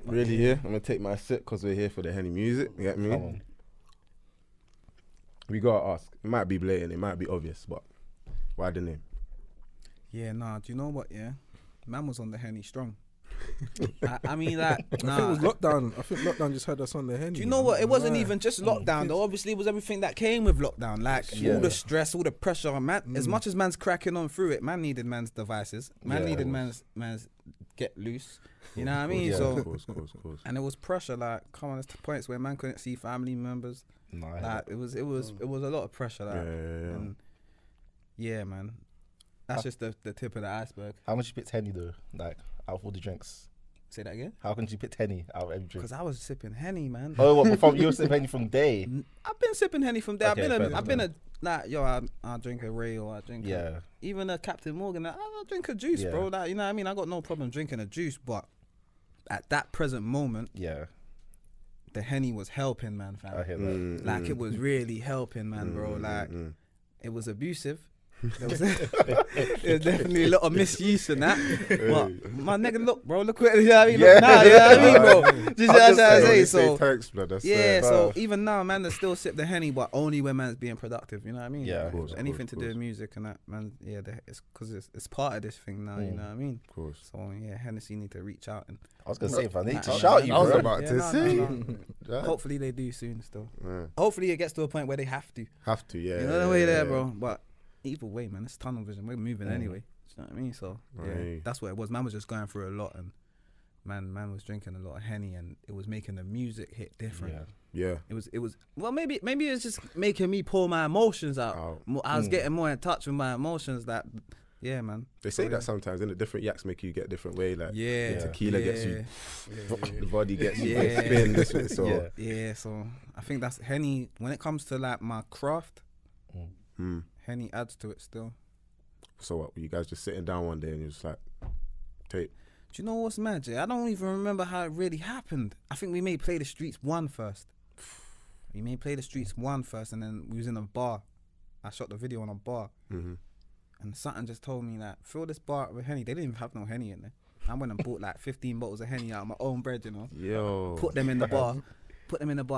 really here. I'm gonna take my sip because we're here for the Henny music. You get me? We gotta ask. It might be blatant, it might be obvious, but why the name? Yeah, nah. Do you know what? Yeah, man was on the Henny strong. I mean, like, nah. I think it was lockdown. I think lockdown just had us on the Henny. Do you know what? It wasn't even just lockdown though. Obviously, it was everything that came with lockdown. Like all the stress, all the pressure. Man, as much as man's cracking on through it, man needed man's devices. Man needed man's get loose. You know what I mean? So, of course. and it was pressure. Like, come on, there's points where man couldn't see family members. Like it was a lot of pressure. Like, and yeah, man. That's just the tip of the iceberg. How much you picked Henny though? Like out of all the drinks. Say that again. How can you pick Henny out of every drink? Because I was sipping Henny, man. Oh, what? You were sipping Henny from day. I've been sipping Henny from day. Okay, I've been a like I drink a Ray or I drink even a Captain Morgan. I drink a juice, bro. Like, you know what I mean? I got no problem drinking a juice, but at that present moment, the Henny was helping, man, fam. I hear that. Like it was really helping, man, bro. Like it was abusive. There was definitely a lot of misuse in that. But my nigga, look, bro, look what you know what I mean. Look now, you know what I mean, bro. Just what I say. So thanks, blood, so even now, man, they still sip the Henny, but only when man's being productive. You know what I mean? Yeah. Anything to do with music and that, man. Yeah, it's because it's part of this thing now. You know what I mean? Of course. So yeah, Hennessy need to reach out and. I was gonna say, if I need to shout you, bro. I was about to say. Hopefully they do soon. Still. Hopefully it gets to a point where they have to. Yeah. You know the way there, bro. But either way, man, it's tunnel vision. We're moving anyway. You know what I mean? So yeah, that's what it was. Man was just going through a lot, and man was drinking a lot of Henny, and it was making the music hit different. Yeah. It was. Well, maybe it's just making me pour my emotions out. I was getting more in touch with my emotions. That. Yeah, man. They say that sometimes, and the different yaks make you get a different way. Like the tequila gets you, the body gets you, spin this way. So so I think that's Henny. When it comes to like my craft, Henny adds to it still. So what? Were you guys just sitting down one day and you're just like, tape? Do you know what's mad, Jay? I don't even remember how it really happened. I think we made Play the Streets 1 first. We made Play the Streets 1 first, and then we was in a bar. I shot the video on a bar. And something just told me that fill this bar with Henny. They didn't even have no Henny in there. I went and bought like 15 bottles of Henny out of my own bread, you know. Yo. Put them in the bar.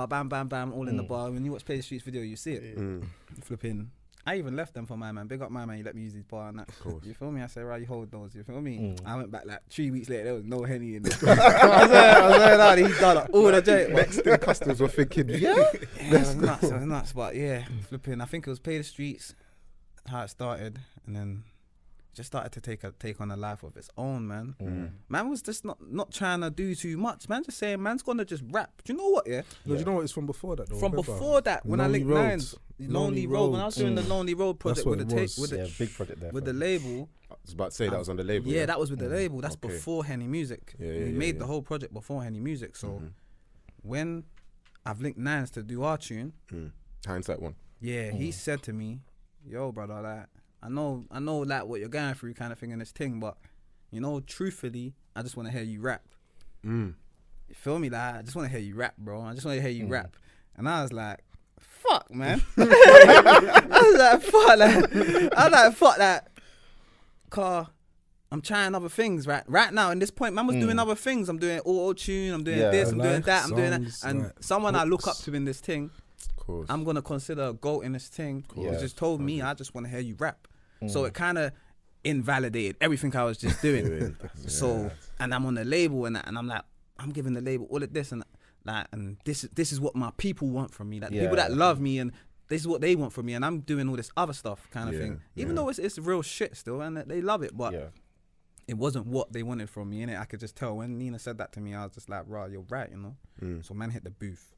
Bam, bam, bam, all in the bar. When you watch Play the Streets video, you see it. Flipping. I even left them for my man. Big up my man, he let me use his bar and that. Of course. You feel me? I said, right, you hold those. You feel me? I went back like 3 weeks later, there was no Henny in there. I was like, he's done all the day. Next thing customers were thinking, it was nuts. But yeah, flipping. I think it was Play the Streets, how it started, and then just started to take on a life of its own, man. Man was just not trying to do too much, man. Just saying, man's gonna just rap. Do you know what? Yeah. No, do you know what? It's from before that. Though, from before that, when I linked Nines, Lonely Road. When I was doing the Lonely Road project with the big project there with the label. I was about to say that was on the label. Yeah, that was with the label. That's before Henny Music. We made the whole project before Henny Music. So when I've linked Nines to do our tune, Hindsight 1. Yeah, he said to me, "Yo, brother, like I know, like what you're going through, kind of thing, in this thing, but you know, truthfully, I just want to hear you rap. You feel me? Like I just want to hear you rap, bro. I just want to hear you rap." And I was like, "Fuck, man." I was like, "Fuck that." Car, I'm trying other things right now. In this point, man was doing other things. I'm doing auto tune. I'm doing this. I'm doing that. I'm doing that. And someone I look up to in this thing, I'm gonna consider a GOAT in this thing. He just told me, I just want to hear you rap. So it kind of invalidated everything I was just doing. So, and I'm on the label and I'm like, I'm giving the label all of this and like, and this is what my people want from me. Like the people that love me, and this is what they want from me, and I'm doing all this other stuff kind of thing. Even though it's real shit still, and they love it, but it wasn't what they wanted from me, innit? I could just tell when Nina said that to me. I was just like, "Rah, you're right," you know. So man hit the booth.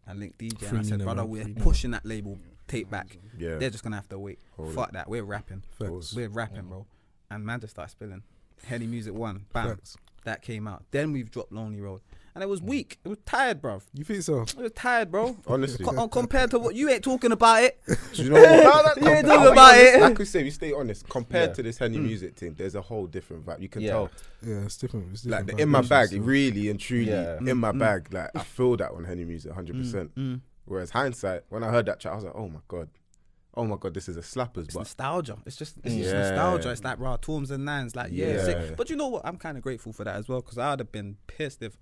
I linked DJ and I said, "Brother, we're pushing that label tape back. They're just gonna have to wait. Fuck that. We're rapping. We're rapping, bro." And man just started spilling. Henny Music 1, bam. That came out. Then we've dropped Lonely Road. And it was weak. It was tired, bro. You think so? It was tired, bro. Honestly. Compared to what you ain't talking about it. Do you know what? You ain't talking about it. I could say, we stay honest. Compared to this Henny Music thing, there's a whole different vibe. You can tell. Yeah, it's different. It's like different in my bag, really and truly, in my bag. Like I feel that on Henny Music, 100%. Whereas Hindsight, when I heard that track, I was like, oh my god, this is a slappers. It's nostalgia. It's just nostalgia. It's like raw Torms and Nines. Like sick. But you know what? I'm kind of grateful for that as well, because I would have been pissed if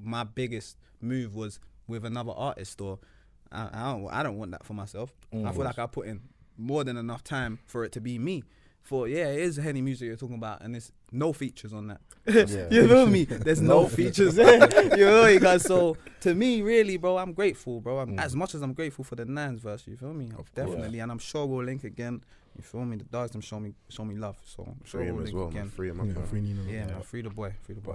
my biggest move was with another artist, or I don't want that for myself. I feel like I put in more than enough time for it to be me. It is Henny music you're talking about, and there's no features on that. You feel me? There's no features there. You know me, guys. So to me, really, bro, I'm grateful, bro. As much as I'm grateful for the Nines verse, you feel me? Definitely, and I'm sure we'll link again. You feel me? The dogs them show me love. So I'm sure we'll link again. Man. Free him up. Man, free the boy.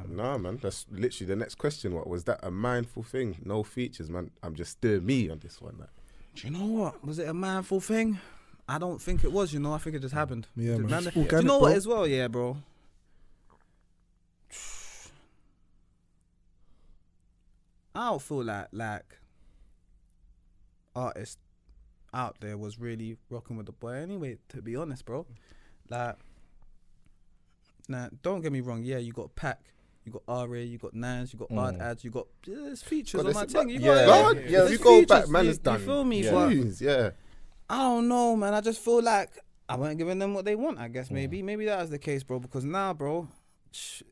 Nah, man, that's literally the next question. What was that? A mindful thing? No features, man. I'm just doing me on this one. Like. Do you know what? Was it a mindful thing? I don't think it was, you know. I think it just happened. Yeah, man. Do you know what as well? Yeah, bro. I don't feel like artists out there was really rocking with the boy anyway, to be honest, bro. Like, nah, don't get me wrong. Yeah, you got Pac, you got RA, you got Nines, you got Hard Ads, you got there's features on my thing. You you go back, man, it's done. You feel me? Yeah. I don't know, man. I just feel like I wasn't giving them what they want, I guess. Maybe that was the case, bro. Because now, bro,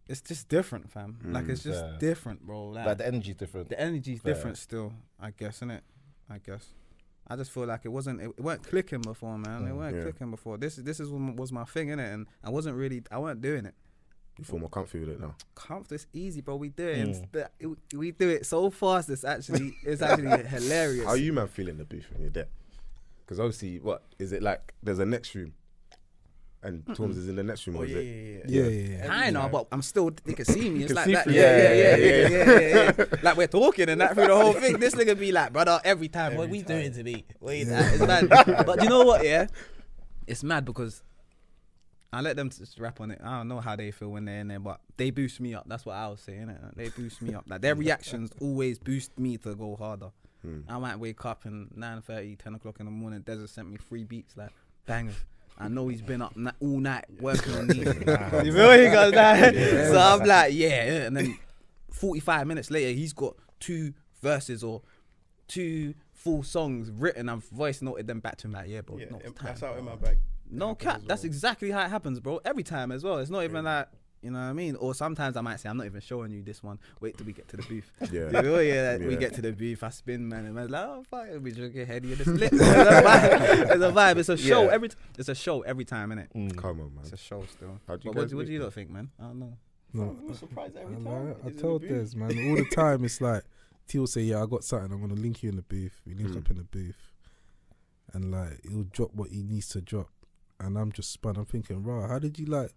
it's just different, fam. Like, it's just different, bro. Like the energy's different. The energy's different still, I guess, innit? I guess. I just feel like it weren't clicking before, man. It weren't clicking before. This was my thing, innit? And I weren't doing it. You feel more comfy with it now? Comfy, it's easy, bro. We do it. We do it so fast. It's actually hilarious. How you, man, feeling the booth when you're there? Because obviously, what is it like? There's a next room, and Torms is in the next room. Or is it? Yeah. I know, but I'm still. You can see me. It's like that. Yeah. Like we're talking and that through the whole thing. This nigga be like, brother, every time. What we doing to me? It's mad. But you know what? Yeah, it's mad because I let them just rap on it. I don't know how they feel when they're in there, but they boost me up. That's what I was saying. Innit? They boost me up. Like their reactions always boost me to go harder. I might wake up and 9:30, 10 o'clock in the morning, Desert sent me 3 beats, like bangers. I know he's been up all night working on these. You feel he goes that? So I'm like, yeah. And then 45 minutes later, he's got 2 verses or 2 full songs written. I've voice noted them back to him like, yeah, bro. No, that's out in my bag. No cap. That's exactly how it happens, bro. Every time as well. It's not even like, you know what I mean? Or sometimes I might say, I'm not even showing you this one. Wait till we get to the booth. We get to the booth. I spin, man. And man's like, oh, fuck, we drinking Henny in the split. It's a vibe. It's a show. It's a show every time, innit? Come on, man. It's a show still. What do you lot think, man? I don't know. No, I'm surprised every time. I told Des, man, all the time it's like, T will say, yeah, I got something. I'm going to link you in the booth. We link up in the booth. And like, he'll drop what he needs to drop. And I'm just spun. I'm thinking, rah, how did you like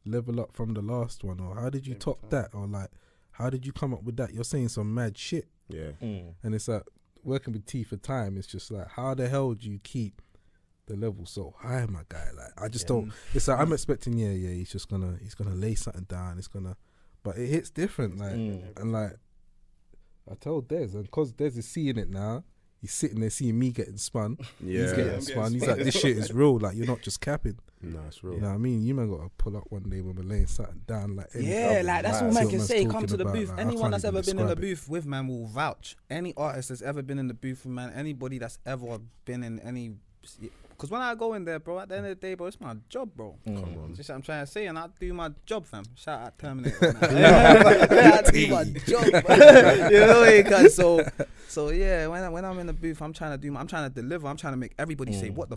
level up from the last one, or how did you top that, or like how did you come up with that? You're saying some mad shit, and it's like working with T for time. It's just like, how the hell do you keep the level so high, my guy? Like I just don't. It's like I'm expecting, he's gonna lay something down. But it hits different, like and like I told Des, and because Des is seeing it now. He's sitting there seeing me getting spun. He's getting spun. He's like, this shit is real. Like, you're not just capping. No, it's real. You know what I mean? You man got to pull up one day when we're laying something down. Like, like that's all man can say. Come to the booth. Like, anyone that's ever been in the booth with man will vouch. Any artist that's ever been in the booth with man, anybody that's ever been in any. Because when I go in there, bro, at the end of the day, bro, it's my job, bro. Come on. Just what I'm trying to say, and I do my job, fam. Shout out Terminator. I do my job. You know what I mean? So yeah, when I'm in the booth, I'm trying to deliver. I'm trying to make everybody say what the.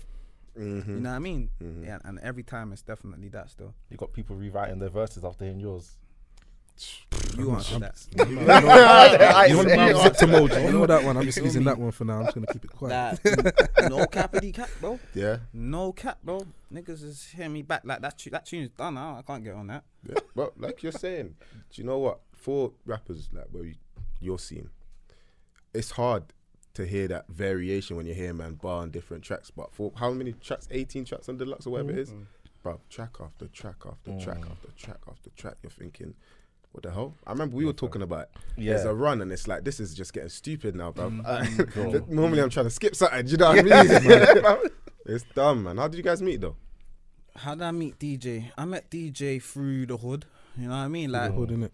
You know what I mean? Yeah, and every time it's definitely that still. You got people rewriting their verses after hearing yours. You answer that. You want to zip emoji? You know that one? I'm just using that one for now. I'm just gonna keep it quiet. No cappity cap, bro. Yeah. No cap, bro. Niggas is hearing me back like that tune's done now. I can't get on that. Yeah, but like you're saying, do you know what? For rappers like where you're seeing, it's hard to hear that variation when you hear man bar on different tracks. But for how many tracks? 18 tracks on Deluxe or whatever it is. Bro, track after track after track after track after track. You're thinking, what the hell? I remember we were talking about there's a run and it's like, this is just getting stupid now, bro. Normally I'm trying to skip something, do you know what I mean? It's dumb, man. How did you guys meet though? How did I meet DJ? I met DJ through the hood. You know what I mean? Like, the hood, innit?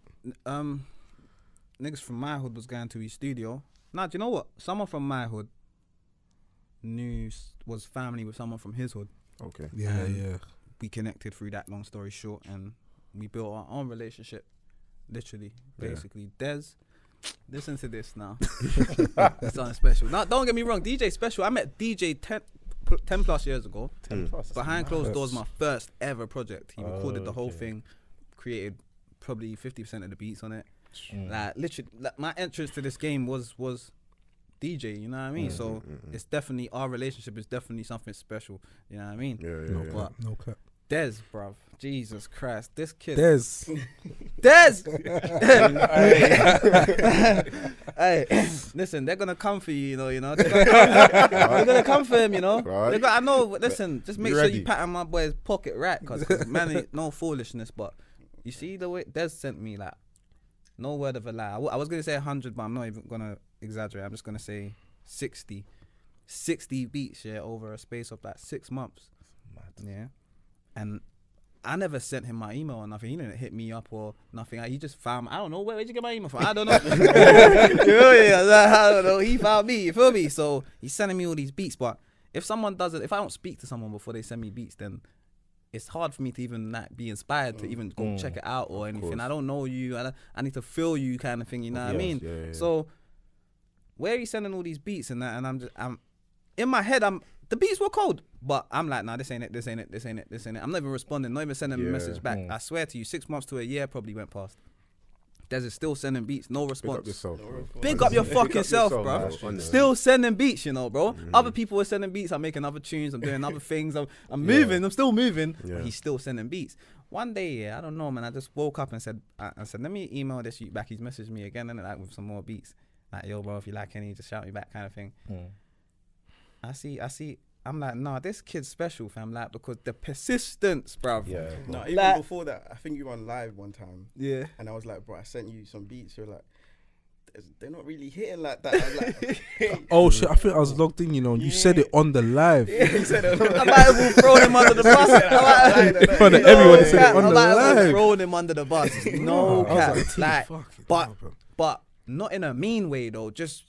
Niggas from my hood was going to his studio. Nah, do you know what? Someone from my hood was family with someone from his hood. Okay. Yeah. We connected through that, long story short, and we built our own relationship. Literally, basically. Des, listen to this now. It's something special. Now, don't get me wrong, DJ Special. I met DJ 10 plus years ago. 10 plus. Behind closed doors, my first ever project. He recorded the whole thing, created probably 50% of the beats on it. Like literally, like, my entrance to this game was DJ. You know what I mean? So it's definitely, our relationship is definitely something special. You know what I mean? No cap. Des, bruv. Jesus Christ. This kid. Des. Hey, listen, they're gonna come for you, you know. They're gonna come for him, you know. Right. I know. Listen, just make You sure ready? you pattern my boy's pocket right, cause man, ain't no foolishness. But you see the way Des sent me, like, no word of a lie. I was gonna say 100, but I'm not even gonna exaggerate. I'm just gonna say 60 beats, yeah, over a space of like 6 months. Yeah, and I never sent him my email or nothing. He didn't hit me up or nothing. He just found, I don't know, where'd you get my email from? I don't know. I don't know. He found me, you feel me? So he's sending me all these beats. But if I don't speak to someone before they send me beats, then it's hard for me to even like be inspired to even go check it out or anything. I don't know you. I need to feel you, kind of thing. You know what I mean? Yeah. So where he's sending all these beats and that, and I'm in my head, the beats were cold, but I'm like, nah, this ain't it. I'm not even responding, not even sending a message back. I swear to you, 6 months to a year probably went past. Des is still sending beats, no response. Big up yourself, bro. Big up your fucking self, bro. man. Still sending beats, you know, bro. Other people are sending beats. I'm making other tunes. I'm doing other things. I'm moving. I'm still moving. Yeah. But he's still sending beats. One day, yeah, I don't know, man. I just woke up and said, let me email this youth back. He's messaged me again and like with some more beats. Like, yo, bro, if you like Henny, just shout me back, kind of thing. I see. I'm like, nah, this kid's special, fam. Like, because the persistence, bruv. Yeah. No, even Like- before that, I think you were on live one time, Yeah. and I was like, bro, I sent you some beats. You're like, they're not really hitting like that. I was like, Oh shit! I think I was logged in. You know, and you said it on the live. he said it. I might have thrown him under the bus. In front of everyone, he said it on I the might have live. thrown him under the bus. No I cap. was Like, fuck it, but no, bro. but not in a mean way though. Just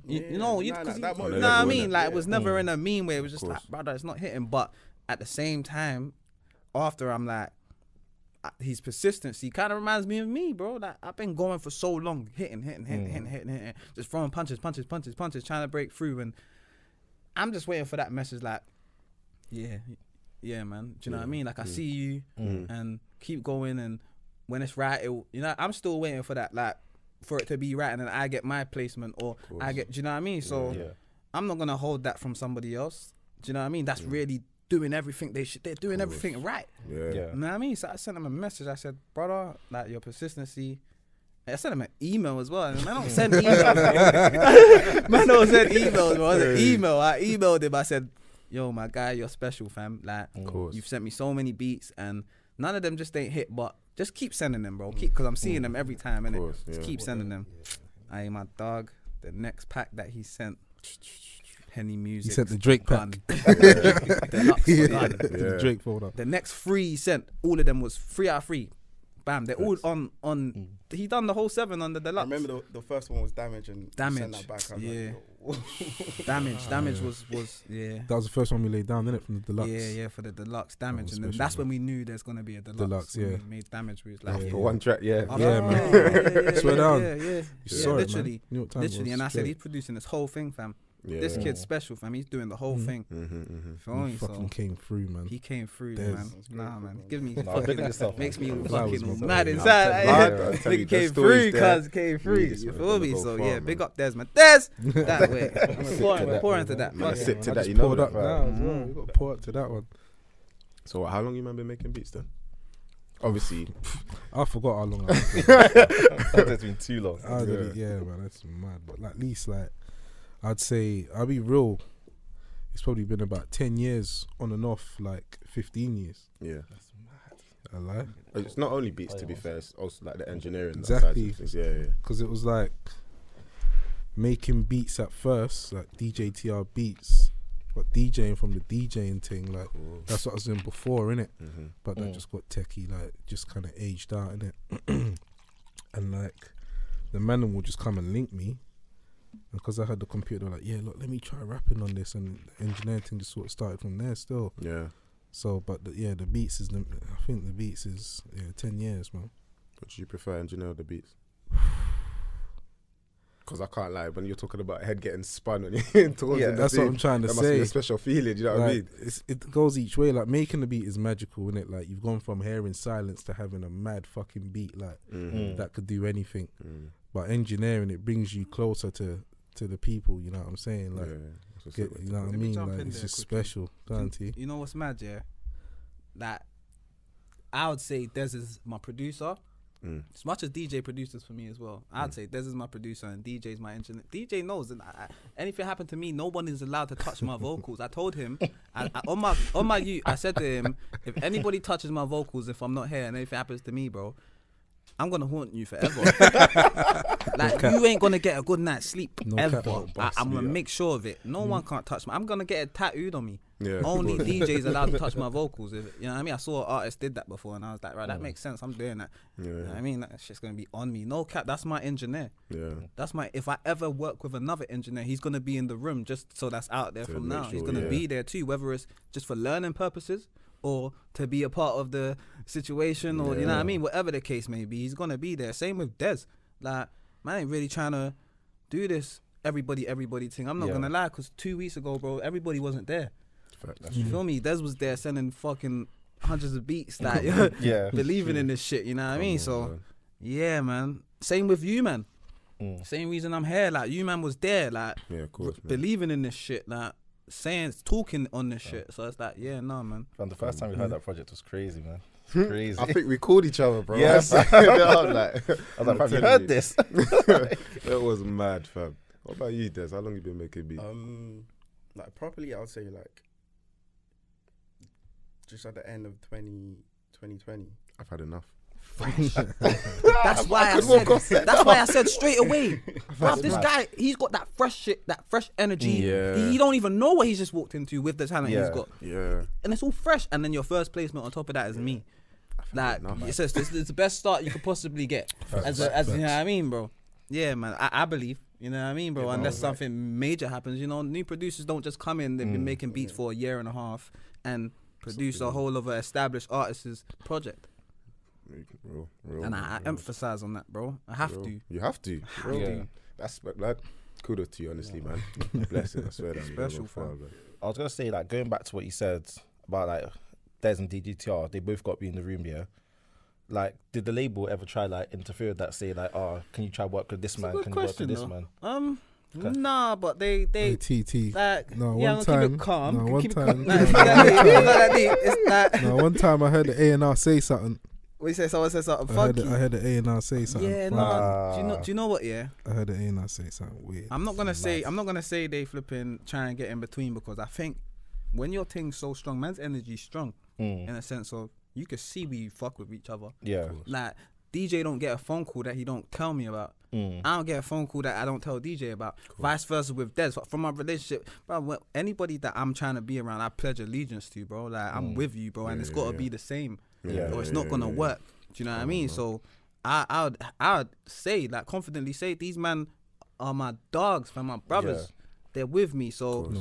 you know, you Nah, cause that you one- know what I level, mean. innit? Like, it was never in a mean way. It was just course. like, brother, it's not hitting. But at the same time, after I'm like, his persistency kind of reminds me of me, bro. Like, I've been going for so long, hitting, just throwing punches, trying to break through, and I'm just waiting for that message. Like, yeah, man. Do you know what I mean? Like, I see you, and keep going, and when it's right, I'm still waiting for that, like, for it to be right, and then I get my placement, or I get, do you know what I mean? So I'm not gonna hold that from somebody else. Do you know what I mean? That's really doing everything they're doing everything right. Yeah. You know what I mean? So I sent him a message. I said, brother, like, your persistency. I sent him an email as well. Man, I don't send emails. Man, don't send emails, bro. I emailed him. I said, yo, my guy, you're special, fam. Like, you've sent me so many beats, and none of them just ain't hit, but just keep sending them, bro. Because I'm seeing them every time, innit? Just keep sending them. Aye, my dog, the next pack that he sent, Henny Music. He sent the Drake pack. Deluxe, done. The Drake folder. The next 3 he sent, all of them was 3 out of 3. Bam, they're all on. He done the whole 7 on the I deluxe. remember the first one was Damage, and Damage, sent that back. I was yeah. like, Damage was yeah. That was the first one we laid down, innit, from the deluxe. Yeah, for the deluxe Damage, was and then special, that's man. when we knew there's gonna be a deluxe. Deluxe, When yeah. we made Damage. We was like, For one track, yeah. Yeah, man. yeah, Swear down. Yeah, You saw it, literally, man. New York Times literally. was And I said, straight. he's producing this whole thing, fam. Yeah. This kid's special, fam. He's doing the whole thing. Feel He me? fucking So came through, man. he came through, There's- man. Nah, man. Give me Nah, big up yourself, makes me man. all That was fucking all my mad boy. inside. I'm telling you, Nigga the came story's through, there. cuz came through. Yes, You man, feel gonna me? go So far, yeah, man. big up Des, man. Des! That way. I'm pouring to that. Man, Fuck I it. sip to I that, just you know. poured up that, now as well. You got to pour up to that one. So how long you man been making beats then? Obviously, I forgot how long I was doing. That's been too long. I did it, yeah, man, that's mad. But like, at least, like, I'd say, I'll be real, it's probably been about 10 years on and off, like 15 years. yeah. I lie. It's not only beats, to be fair. It's also like the engineering. Exactly. Side of things. Yeah. Because it was like making beats at first, like DJTR beats, but DJing from the DJing thing, like that's what I was doing before, innit? But that just got techie, like just kind of aged out, innit? And like the man will just come and link me, because I had the computer, like, yeah, look, let me try rapping on this, and the engineering thing just sort of started from there still. Yeah. So, but the beats is, I think the beats is 10 years, man. What do you prefer, engineer or the beats? Because I can't lie, when you're talking about head getting spun and you're towards Yeah, the that's what beat, I'm trying to that must be say. a special feeling. You know what I mean? It goes each way. Like making the beat is magical, isn't it? Like you've gone from hearing silence to having a mad fucking beat, like that could do anything. But engineering, it brings you closer to the people. You know what I'm saying? Like, you know what I Let me mean? jump Like in it's there just quickly. special, can't you? You know what's mad, yeah? That I would say Des is my producer. As much as DJ produces for me as well, I'd say Des is my producer and DJ is my engineer. DJ knows that anything happened to me, no one is allowed to touch my vocals. I told him on my I said to him, if anybody touches my vocals, if I'm not here and anything happens to me, bro, I'm gonna haunt you forever. Like you ain't gonna get a good night's sleep ever. I'm gonna make sure of it. No one can't touch me. I'm gonna get it tattooed on me. Yeah, Only DJs allowed to touch my vocals. You know what I mean? I saw an artist did that before, and I was like, right, that makes sense. I'm doing that. You know what I mean? That shit's gonna be on me. No cap. That's my engineer. Yeah. That's my. If I ever work with another engineer, he's gonna be in the room just so that's out there To from make now. He's sure, gonna yeah. be there too, whether it's just for learning purposes or to be a part of the situation, or you know what I mean. Whatever the case may be, he's gonna be there. Same with Des. Like, man, ain't really trying to do this everybody thing. I'm not gonna lie, because 2 weeks ago, bro, everybody wasn't there. You feel me? Des was there sending fucking hundreds of beats, like believing in this shit. You know what I mean? So yeah, man. Same with you, man. Same reason I'm here. Like you, man, was there, like of course, man. believing in this shit, like talking on this shit. So it's like, yeah, no, man. And the first time we heard that project was crazy, man. Crazy. I think we called each other, bro. Yes. I was like, Fam, you heard this? That was mad, fam. What about you, Des? How long you been making beats? Like properly, I would say like just at the end of 2020. I've had enough. That's why I said straight away. Bruv, this guy, he's got that fresh shit, that fresh energy. Yeah. He don't even know what he's just walked into with the talent he's got. Yeah. And it's all fresh. And then your first placement on top of that is me. Like, it's the best start you could possibly get. As you know what I mean, bro? Yeah, man. I believe. You know what I mean, bro? Unless something major happens. You know, new producers don't just come in, they've been making beats for a year and a half and produce a whole of an established artist's project. Real, and I emphasize on that, bro. I have to. You have to. That's like kudos to you, honestly, man. Blessing, I swear. That Special, fam. I was gonna say, like, going back to what you said about like Des and DJTR, they both got to be in the room, yeah. Like, did the label ever try like interfere with that? Say like, oh, can you try work with this man? Can you work with this man? Nah, but they TT. like, No, yeah, one keep time. it calm. No, one keep time. It calm. It's not that deep. It's like, No, one time I heard the A&R say something. what you say? Someone said something I funky. heard the A&R say something. Yeah, funky. no. Do you know what? Yeah, I heard the A&R say something weird. I'm not gonna say they flipping try and get in between, because I think when your thing's so strong, man's energy's strong in a sense of you can see we fuck with each other. Yeah. Like DJ don't get a phone call that he don't tell me about. I don't get a phone call that I don't tell DJ about. Vice versa with Des. From my relationship, bro, anybody that I'm trying to be around, I pledge allegiance to, bro. Like I'm with you, bro, and it's got to be the same, or it's not gonna work. Do you know what I mean? So I would say, like, confidently say, these man are my dogs, fam, my brothers. They're with me, so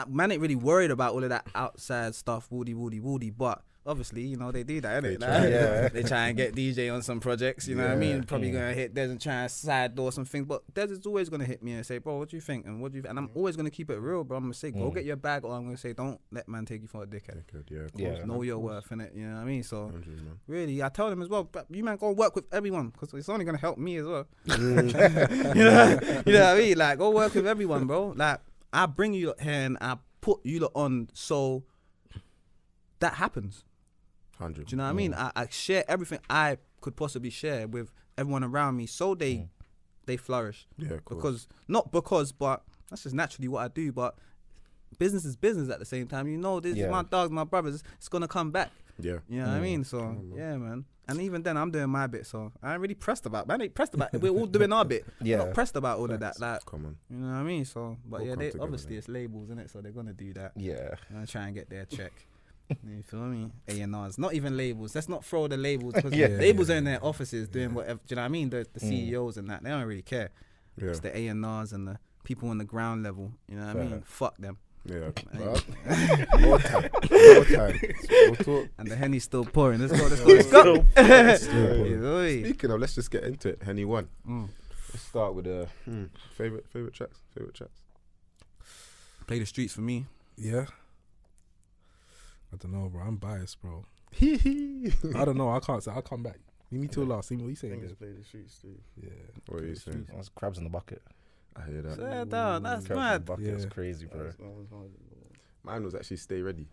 man ain't really worried about all of that outside stuff, woody, but obviously, you know, they do that, innit? They try and get DJ on some projects, you know what I mean? Probably gonna hit Des and try and side door some things, but Des is always gonna hit me and say, bro, what do you think? And and I'm always gonna keep it real, bro. I'm gonna say, go get your bag, or I'm gonna say, don't let man take you for a dickhead. Know your worth, innit? You know what I mean? So, really, I tell them as well, but you man go work with everyone, because it's only gonna help me as well. You know what I mean? Like, go work with everyone, bro. Like, I bring you here and I put you lot on, so that happens. 100. Do you know what I mean? I share everything I could possibly share with everyone around me, so they flourish. Yeah, of course. But that's just naturally what I do. But business is business at the same time. You know, this is my dogs, my brothers. It's gonna come back. Yeah. You know what I mean? So yeah, man. And even then, I'm doing my bit. So I ain't really pressed about. Man, ain't pressed about. We're all doing our bit. We're not pressed about all of that. Like, come on. You know what I mean? So, but We'll yeah, come they together, obviously man. it's labels, innit? So they're gonna do that. Yeah. Gonna try and get their check. You feel me? A&Rs, not even labels. Let's not throw the labels, because labels are in their offices doing whatever. Do you know what I mean? The CEOs and that, they don't really care. It's the A&Rs and the people on the ground level. You know what I mean? Fuck them. Yeah. More time. We'll talk. And the Henny's still pouring. Let's go. Speaking Speaking of, let's just get into it. Henny 1. Let's start with favorite tracks. Play the Streets for me. Yeah. I don't know, bro. I'm biased, bro. I don't know. I can't say. I'll come back. Leave me till last. See what you I saying. think it's Dave? Play the Streets too. Yeah. What are you saying? That's crabs in the bucket. I hear that. Sit down. That's Crabs in the mad. bucket is crazy, bro. That was hard. Mine was actually Stay Ready.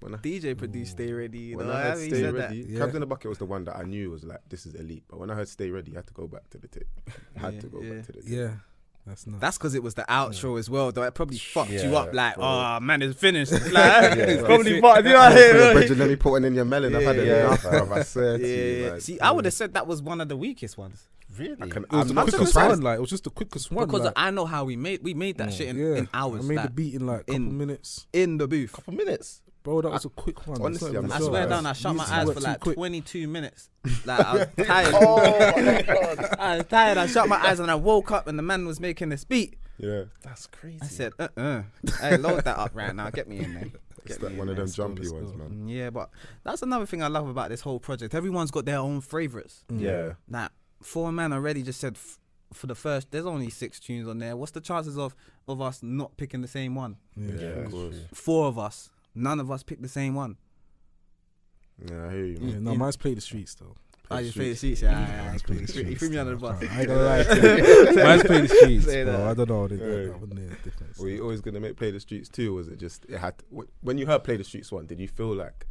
When I, DJ produced Stay Ready. You when know, I heard he Stay said Ready, Yeah. Crabs in the Bucket was the one that I knew was like, this is elite. But when I heard Stay Ready, I had to go back to the tape. I had to go back to the tape. Yeah. That's not. That's because it was the outro as well, though. It probably fucked you Yeah, up, like, bro. oh man, it's finished. Like, it's bro. probably fucked. You know what I mean? Bridget, let me put one in your melon. I've had it Yeah. enough, bruv. I swear to you. Yeah. Like, See, I would have said that was one of the weakest ones Really? I can, It was I'm the not quickest surprised. one. Like it was just the quickest one. because like, I know how we made that shit in hours. I made like, the beat in like a couple in- minutes. in the booth. Couple minutes. Bro, that was a quick one. honestly, It's not even I'm I a joke. swear surprised. down, I shut You my used to eyes work for too like quick. 22 minutes. Like I was tired. Oh my god. I was tired. I shut my eyes and I woke up and the man was making this beat. Yeah. That's crazy. I said, Hey, load that up right now. Get me in there. It's Get like me one in of there. them jumpy let's ones, go. man. Yeah, but that's another thing I love about this whole project. Everyone's got their own favorites. Yeah. Now, 4 Man already just said for the first, there's only 6 tunes on there. What's the chances of us not picking the same one? Yeah. Of course. 4 of us. None of us picked the same one. Yeah, I hear you, Yeah, man. no, mine's Play the Streets though. Oh, you play the Streets. streets? Yeah, Mine's Play the You Streets. threw me under the bus. I ain't gonna lie to you. Mine's Play the Streets, Say bro. that. I don't know. They Yeah. that wouldn't make a difference. Were you always gonna make Play the Streets too? Or was it just it had? When you heard Play the Streets one, did you feel like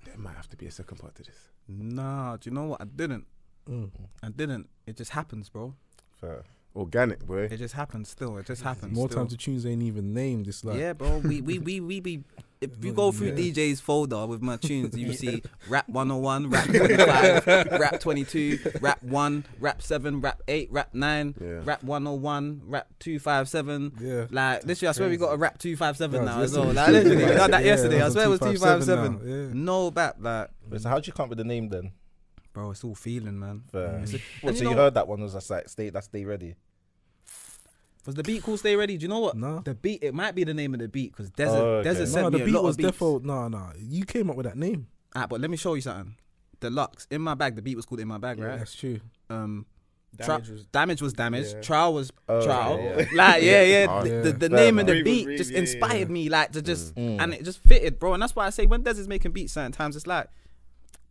there might have to be a second part to this? Nah, do you know what? I didn't. Mm. It just happens, bro. Fair. Organic, boy. It just happens still. It just happens. More still. times the tunes ain't even named. It's like Yeah, bro. We be. If you No, go through yeah. DJ's folder with my tunes, you see rap 101, rap 25, rap 22, rap 1, rap 7, rap 8, rap 9, Yeah. rap 101, rap 257. yeah. Like literally, I swear we got a rap 257 Yeah, now as well. yesterday. Like literally, we got that Yeah, yesterday. I that's swear it was 257 257. now, yeah. No back, like, Wait, so how'd you come up with the name then? bro, it's all feeling, man. Fair. It's a- What, and so you you know- heard that one was just like stay ready. Was the beat called Stay Ready? Do you know what? No. The beat, it might be the name of the beat because Desert, Oh, okay. Desert sent No, me the a beat lot was of beats. defo. No. You came up with that name. But let me show you something. Deluxe. In My Bag, the beat was called In My Bag, right? That's true. Damage was Damage. Yeah. Trial was Oh, Trial. okay, Like, yeah. Oh, The yeah. name of the Fair beat enough. just Yeah, inspired yeah. me, like, to just, Mm. and it just fitted, bro. And that's why I say when Des is making beats certain times, it's like,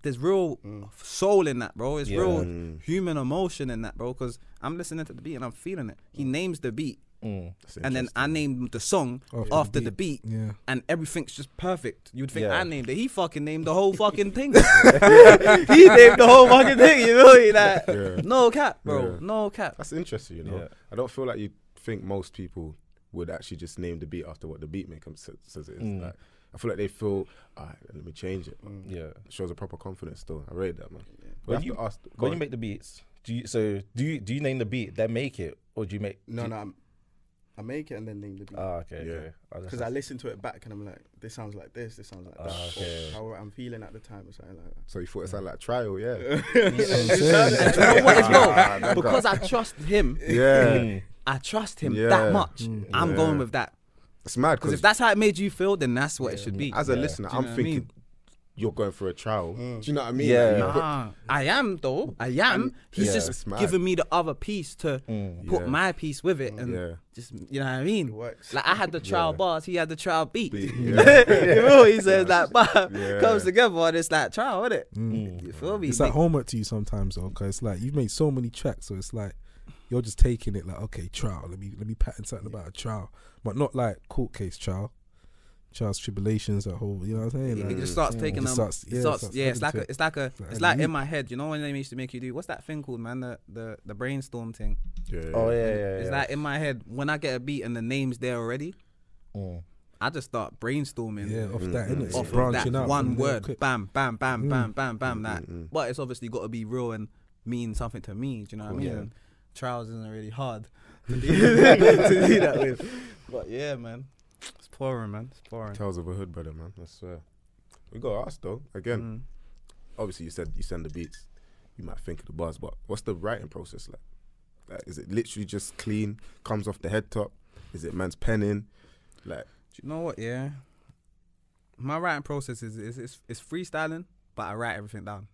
there's real soul in that, bro. It's Yeah. real human emotion in that, bro. Because I'm listening to the beat and I'm feeling it. He names the beat. That's And then I named the song after the beat. Yeah. And everything's just perfect. You'd think Yeah. I named it. He fucking named the whole fucking thing. He named the whole fucking thing. You know, like, Yeah. no cap, bro. Yeah. No cap. That's interesting, you know. Yeah. I don't feel like you think most people would actually just name the beat after what the beat maker says it is. Mm. Like, I feel like they feel, all right, let me change it. Yeah. It shows a proper confidence still. I rate that, man. We When have you- to ask. When you make the beats, do you name the beat, then make it, or do you make? No. I make it and then name the beat. Okay. Yeah. Okay. Because I listen to it back and I'm like, this sounds like this sounds like that. okay. Or how I'm feeling at the time or something like that. So you thought it sounded like trial, yeah. And do you know what as well? that Because guy. I trust him. Yeah. I trust him Yeah. that much. I'm Yeah. going with that. It's mad Because because if that's how it made you feel, then that's what it should be. as a Yeah. listener, Do you I'm know what I thinking mean? you're going for a trial. Do you know what I mean? Yeah. Like, you put- Nah, I am though. I am. He's Yeah. just It's mad. giving me the other piece to put Yeah. my piece with it, and Yeah. just you know what I mean. It works. Like I had the trial Yeah. bars, he had the trial beat. Beat, you yeah. know, he says like, Yeah. comes together, and it's like trial, isn't it? Mm. You feel me? It's like homework to you sometimes, though, because it's like you've made so many tracks, so it's like you're just taking it like, okay, trial. Let me pattern something about a trial, but not like court case trial. Trials, tribulations, that whole, you know what I'm saying? It Like, just starts taking them. starts- It yeah, starts, starts yeah, it's like adding a, to it's like a, like it's a like in loop. my head. You know when they used to make you do what's that thing called, man? The brainstorm thing. Yeah. Oh yeah. It's like in my head when I get a beat and the name's there already. Mm. I just start brainstorming. yeah, off that, innit? Off of Branching that out one from there word, quick. bam, bam, bam, bam, bam, bam. That, but it's obviously got to be real and mean something to me. Do you know what I mean? Yeah. And trials isn't really hard to do, to do that with. But yeah, man, it's pouring, man. It's pouring. Tales of a hood, brother, man. I swear. We got to ask though. Again, obviously you said you send the beats. You might think of the bars, but what's the writing process like? Like, is it literally just clean, comes off the head top? Is it man's penning? Like, Do you know what? Yeah, my writing process is freestyling, but I write everything down.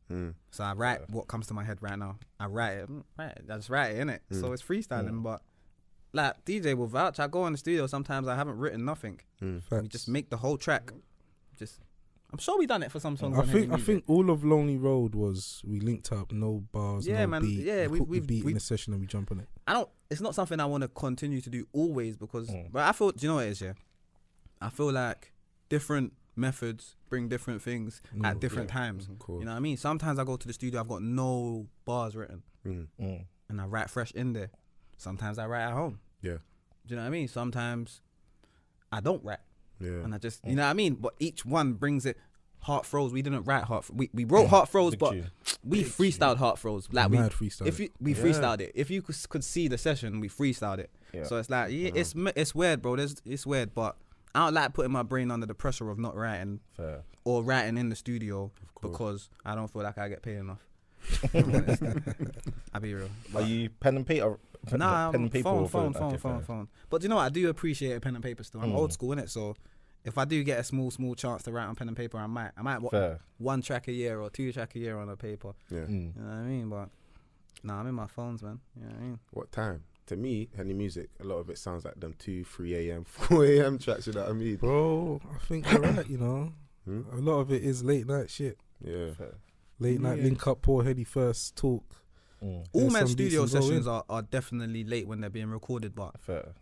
So I write what comes to my head right now. I write it. I just write it, innit? So it's freestyling, but like DJ will vouch. I go in the studio, sometimes I haven't written nothing. We just make the whole track. I'm sure we done it for some songs. I think all of Lonely Road was we linked up, no bars, no beat. Yeah, we beat in a session and we jump on it. It's not something I want to continue to do always because, but I feel, do you know what it is? Yeah, I feel like different methods bring different things at different times. Cool. You know what I mean? Sometimes I go to the studio, I've got no bars written, and I write fresh in there. Sometimes I write at home. Yeah. Do you know what I mean? Sometimes I don't write. Yeah. And I just, you know what I mean? But each one brings it. Heart Froze, we didn't write Heart. We wrote Heart Froze, but we freestyled Heart Froze. Like we freestyled it. If you could see the session, we freestyled it. Yeah. So it's like it's weird, bro. It's weird, but I don't like putting my brain under the pressure of not writing or writing in the studio because I don't feel like I get paid enough. I'll be real. Are you pen and paper? Nah, pen and paper phone. But you know what? I do appreciate pen and paper still. I'm old school, innit? So if I do get a small chance to write on pen and paper, I might one track a year or 2 track a year on a paper. Yeah. You know what I mean? But nah, I'm in my phones, man. You know what I mean? What time? To me, Henny music, a lot of it sounds like them 2, 3 a.m., 4 a.m. tracks, you know what I mean? Bro, I think you're right, you know. A lot of it is late night shit. Yeah. Late night link up, Paul Henny first talk. All men's studio sessions are definitely late when they're being recorded, but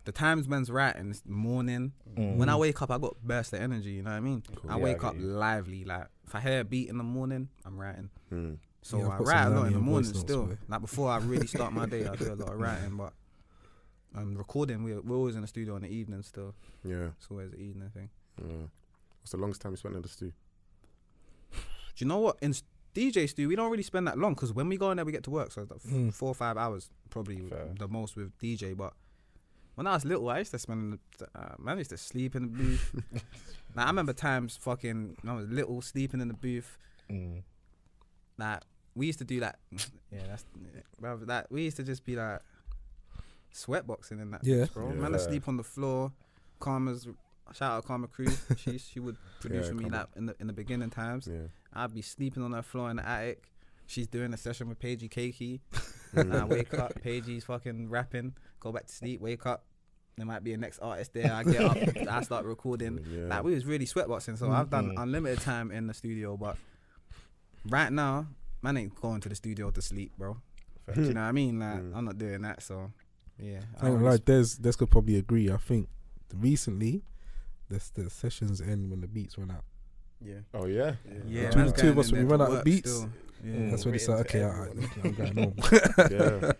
the times men's writing, it's morning. When I wake up, I got burst of energy, you know what I mean? Cool. I wake up lively. Like, if I hear a beat in the morning, I'm writing. So I write a lot in the morning still. Like, before I really start my day, I do a lot of writing, but recording, we're always in the studio in the evening still. Yeah. It's always an evening thing. What's the longest time you spent in the studio? Do you know what? In DJ studio, we don't really spend that long because when we go in there, we get to work. So it's like 4 or 5 hours, probably the most with DJ. But when I was little, I used to spend, I used to sleep in the booth. Like, I remember times when I was little, sleeping in the booth. Like, we used to do that. We used to just be like sweatboxing in that booth, bro. Man, I sleep on the floor. Karma's, shout out Karma Crew. She would produce for me like in the beginning times. Yeah. I'd be sleeping on her floor in the attic. She's doing a session with Paigey Cakey. I wake up, Paigey's fucking rapping. Go back to sleep, wake up. There might be a next artist there. I get up, I start recording. Like, we was really sweatboxing. So I've done unlimited time in the studio, but right now, man ain't going to the studio to sleep, bro. Do you know what I mean? Like, I'm not doing that. So yeah. Like Des could probably agree. I think recently, the sessions end when the beats run out. Yeah. Oh yeah. Yeah. Between the two of us, when we run out of beats, that's when it's like, okay, I'm going home. Yeah.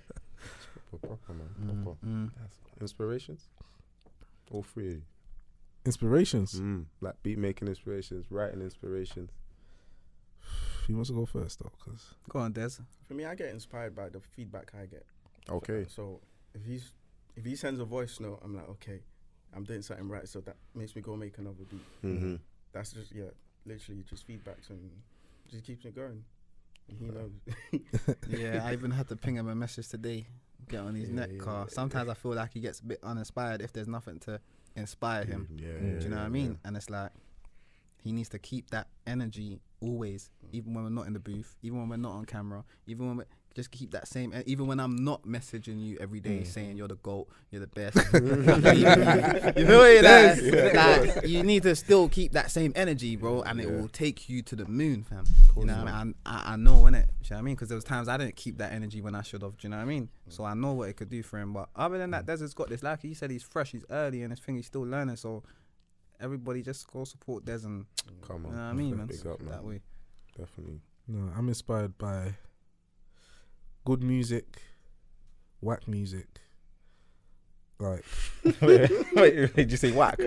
Proper, man. Inspirations? All 3. Inspirations? Like beat making inspirations, writing inspirations. He wants to go first though, cause go on, Des. For me, I get inspired by the feedback I get. Okay. So if he sends a voice note, I'm like, okay, I'm doing something right. So that makes me go make another beat. That's just literally just feedbacks and just keeps me going. And he knows. Yeah, I even had to ping him a message today. Get on his neck car. Sometimes I feel like he gets a bit uninspired if there's nothing to inspire him. Do you know what I mean? And it's like he needs to keep that energy always, even when we're not in the booth, even when we're not on camera, even when just keep that same, even when I'm not messaging you every day saying you're the GOAT, you're the best. You feel it? Like, you need to still keep that same energy, bro, and it will take you to the moon, fam. You know what I mean? I know, innit? You know what I mean? Because there was times I didn't keep that energy when I should have. Do you know what I mean? So I know what it could do for him. But other than that, Des has got this. Like he said, he's fresh, he's early, and his thing, he's still learning. So everybody just go support Des and come on. You know what I mean, man? Big up, man. That way. Definitely. No, I'm inspired by good music, whack music. Like, wait, did you say whack?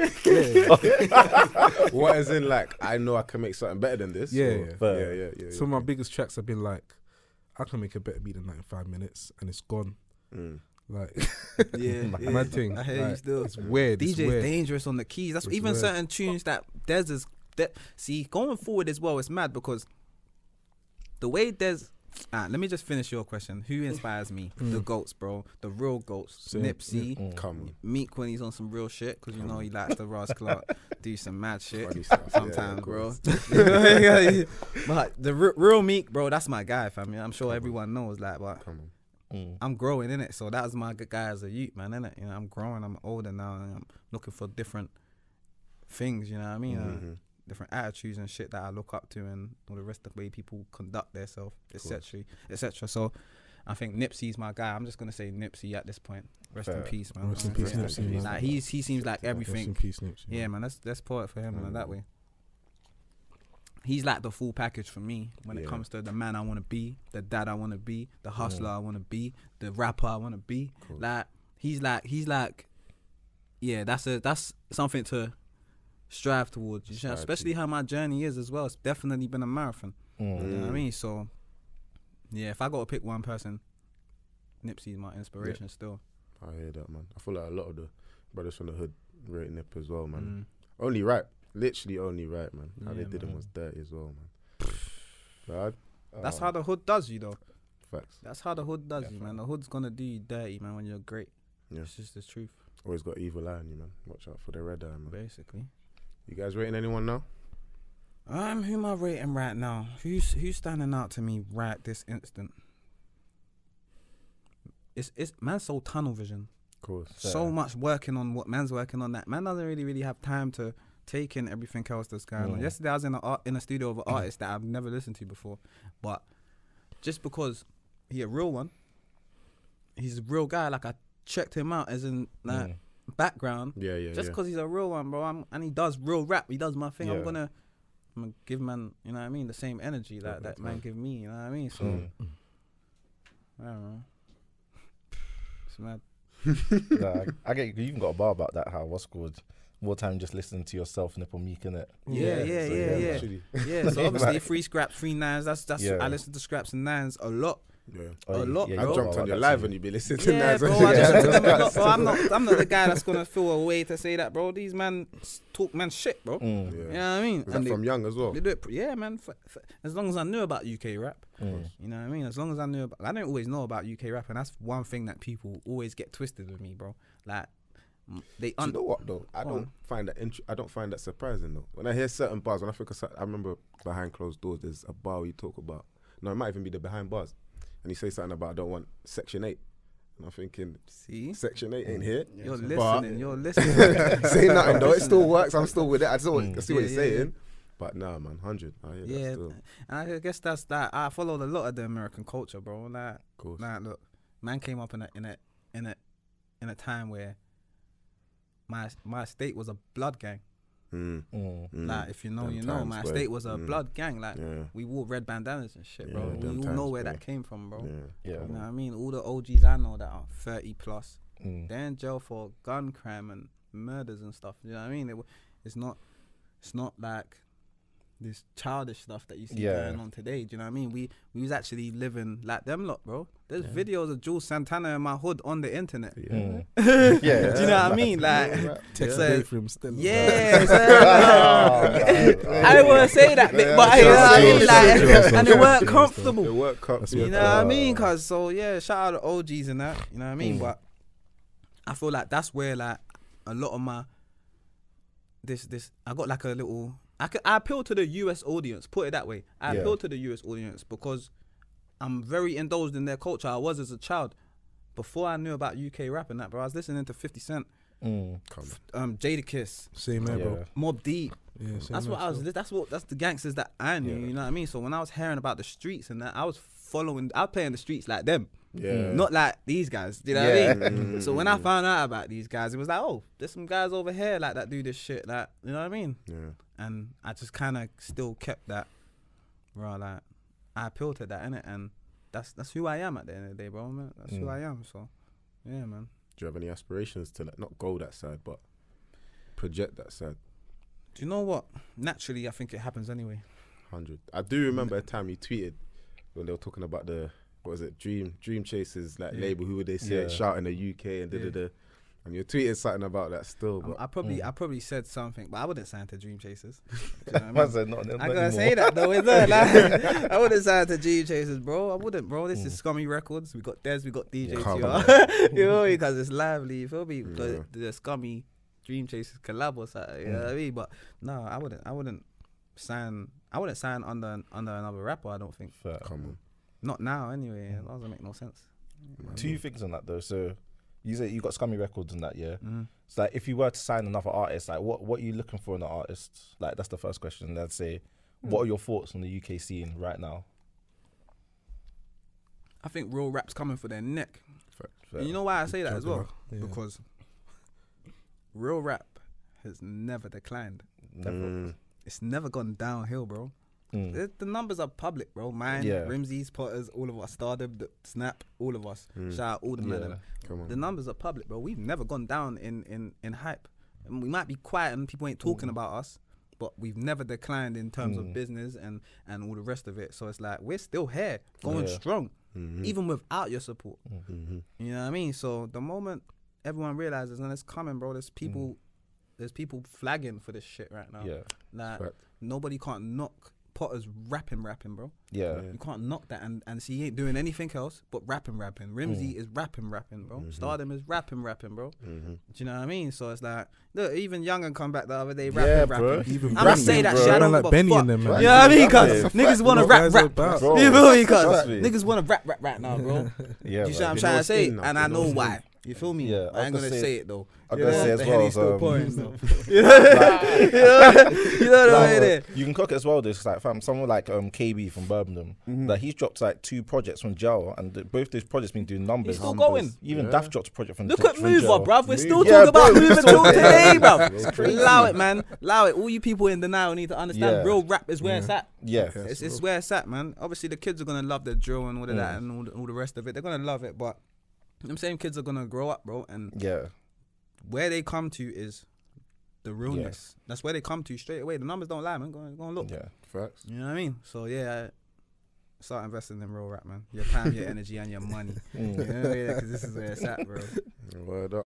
What is in like? I know I can make something better than this. Yeah. Some of my biggest tracks have been like, I can make a better beat than that in 5 minutes, and it's gone. Like, mad thing. I hear like, you still. It's weird. DJ's dangerous on the keys. That's even weird. Certain tunes that Des is. See, going forward as well, it's mad because the way Des Let me just finish your question. Who inspires me? The goats, bro. The real goats. Nipsey. Come on. Meek when he's on some real shit, because you know he likes to Ross Clark do some mad shit Funny stuff, sometimes, of bro. course. But the real Meek, bro, that's my guy, fam. I'm sure everyone knows that, but Come on. I'm growing in it. So that was my guy as a youth, man, innit? You know, I'm growing. I'm older now, and I'm looking for different things. You know what I mean? Different attitudes and shit that I look up to, and all the rest of the way people conduct themselves, etc., etc. So I think Nipsey's my guy. I'm just gonna say Nipsey at this point. Rest in peace, man. Rest in peace, Nipsey, man. Like he seems like Rest in everything. peace, Nipsey. Yeah, man. Let's pour it for him, man. That way. He's like the full package for me when it comes to the man I want to be, the dad I want to be, the hustler I want to be, the rapper I want to be. Like he's like, yeah. That's something to strive towards, especially how my journey is as well. It's definitely been a marathon. You know what I mean? So yeah, if I got to pick one person, Nipsey's my inspiration still. I hear that, man. I feel like a lot of the brothers from the hood rate Nip as well, man. Only right, literally only right, man. How they did him was dirty as well, man. That's how the hood does you, though. Facts. That's how the hood does you, man. The hood's gonna do you dirty, man, when you're great. Yeah. It's just the truth. Always got evil eye on you, man. Watch out for the red eye, man. Basically. You guys rating anyone now? Who am I rating right now? Who's standing out to me right this instant? It's man's so tunnel vision. Of course. So much working on what man's working on. That man doesn't really have time to take in everything else that's going on. Yesterday I was in a studio of an artist that I've never listened to before, but just because he a real one, he's a real guy. Like I checked him out as in like background. Just because he's a real one, bro. And he does real rap. He does my thing. I'm gonna give man, you know what I mean, the same energy that man give me. You know what I mean? So I don't know. It's mad. I get you even got a bar about that. How what's called more time just listening to yourself, Nipple Meek, innit? Yeah. So obviously 3 scraps, 3 nines. That's I listen to scraps and nines a lot. A lot. I jumped on your live and you be listening to nines. bro, I listen to them a lot, bro. I'm not the guy that's gonna feel a way to say that, bro. These man talk man shit, bro. You know what I mean? Is that from young as well? They do it, yeah, man. As long as I knew about UK rap, you know what I mean. As long as I knew about, I don't always know about UK rap, and that's one thing that people always get twisted with me, bro. Like Do you know what though? I don't find that surprising though. When I hear certain bars, when I think I remember behind closed doors, there's a bar you talk about. No, it might even be the behind bars. And you say something about I don't want Section 8. And I'm thinking, see? Section 8 ain't here. You're listening. Say nothing though. It still works. I'm still with it. I see what you're saying. But nah, man, 100. I hear that still. And I guess that's that. I followed a lot of the American culture, bro. Like, look, man came up in a time where my state was a blood gang. Like if you know, you know. My state was a blood gang. Like we wore red bandanas and shit, bro. We all know where that came from, bro. You know what I mean? All the OGs I know that are 30 plus, they're in jail for gun crime and murders and stuff. You know what I mean? It's not like this childish stuff that you see going on today. Do you know what I mean? We was actually living like them lot, bro. There's videos of Jules Santana in my hood on the internet. Do you know what I mean? Like, from I didn't want to say that bit, but you know what I mean? Like, and they weren't comfortable. You know what I mean? Cause shout out to OGs and that. You know what I mean? But I feel like that's where like a lot of my I got like a little. I appeal to the US audience, put it that way. I appeal to the US audience because I'm very indulged in their culture. I was as a child. Before I knew about UK rap and that, bro, I was listening to 50 Cent, Jadakiss, same here, bro. Mobb Deep. Yeah, that's what I was. That's the gangsters that I knew. You know what I mean? So when I was hearing about the streets and that, I was playing the streets like them. Not like these guys. Do you know what I mean? So when I found out about these guys, it was like, oh, there's some guys over here like that do this shit. Like, you know what I mean? And I just kind of still kept that, bro. Like, I appeal to that, innit? And that's who I am at the end of the day, bro. Man. That's who I am. So, yeah, man. Do you have any aspirations to like, not go that side, but project that side? Do you know what? Naturally, I think it happens anyway. 100. I do remember a time you tweeted when they were talking about the, what was it, Dream Chasers like label. Who would they say shouting the UK and da. And you're tweeting something about that still. But I probably said something, but I wouldn't sign to Dream Chasers. Do you know what I mean? Man said not I gotta say that though, is it? Like, I wouldn't sign to Dream Chasers, bro. I wouldn't, bro. This is Scummy Records. We got Des, we got DJTR. You know, because it's lively. You feel me? The Scummy Dream Chasers collab or something. You know what I mean? But no, I wouldn't sign under another rapper. I don't think. Fair. come on. Not now, anyway. That doesn't make no sense. Two things on that though. So you said you got Scummy Records in that, yeah. Mhm. So like, if you were to sign another artist, like what are you looking for in an artist? Like that's the first question. And I'd say, what are your thoughts on the UK scene right now? I think real rap's coming for their neck. Fair. And you know why I say that as well? Yeah. Because real rap has never declined. Never. It's never gone downhill, bro. The numbers are public, bro. Mine, Yeah. Rimsey's, Potters, all of us, Stardom, Snap, all of us. Shout out all the men. Come on. The numbers are public, bro. We've never gone down in hype. And we might be quiet and people ain't talking about us, but we've never declined in terms of business and all the rest of it. So it's like we're still here, going strong, even without your support. You know what I mean? So the moment everyone realizes, and it's coming, bro, there's people flagging for this shit right now. Yeah. Like Fact. nobody can't knock Potter's rapping, bro. Yeah. You can't knock that, and see, he ain't doing anything else but rapping. Rimsey is rapping, bro. Stardom is rapping, bro. Do you know what I mean? So it's like, look, even Young come back the other day, rapping. bro. Even I'm gonna say that shit. I don't like give a Benny fuck. and them, man. You know what I mean? Cause Yeah. niggas wanna What rap, guys are about. Bro. You feel me? Cause Trust me. niggas wanna rap right now, bro. Yeah. You see what I'm They trying know to say? it's in And now. I They know know it's why. You feel me? Yeah, I ain't gonna say it though. I'm gonna say as The well. Henny's still as, pouring, though. You know what I mean? you can cook it as well. This like fam, someone like KB from Birmingham, like he's dropped like 2 projects from jail, and both those projects been doing numbers. He's still going. Even Daft dropped a project from. Look at from Mover, jail. bruv. We're still Yeah, talking about bro, Mover still till talking today, about bruv. Allow it, man. Allow it. All you people in denial need to understand Yeah. real rap is where it's at. Yeah, It's where it's at, man. Obviously, the kids are gonna love the drill and all of that and all the rest of it. They're gonna love it, but them same kids are gonna grow up, bro. And yeah, where they come to is the realness. That's where they come to straight away. The numbers don't lie, man. Go and look. yeah. Facts. You know what I mean? So yeah, start investing in real rap, man. Your time, your energy, and your money. You know, because this is where it's at, bro. Word up.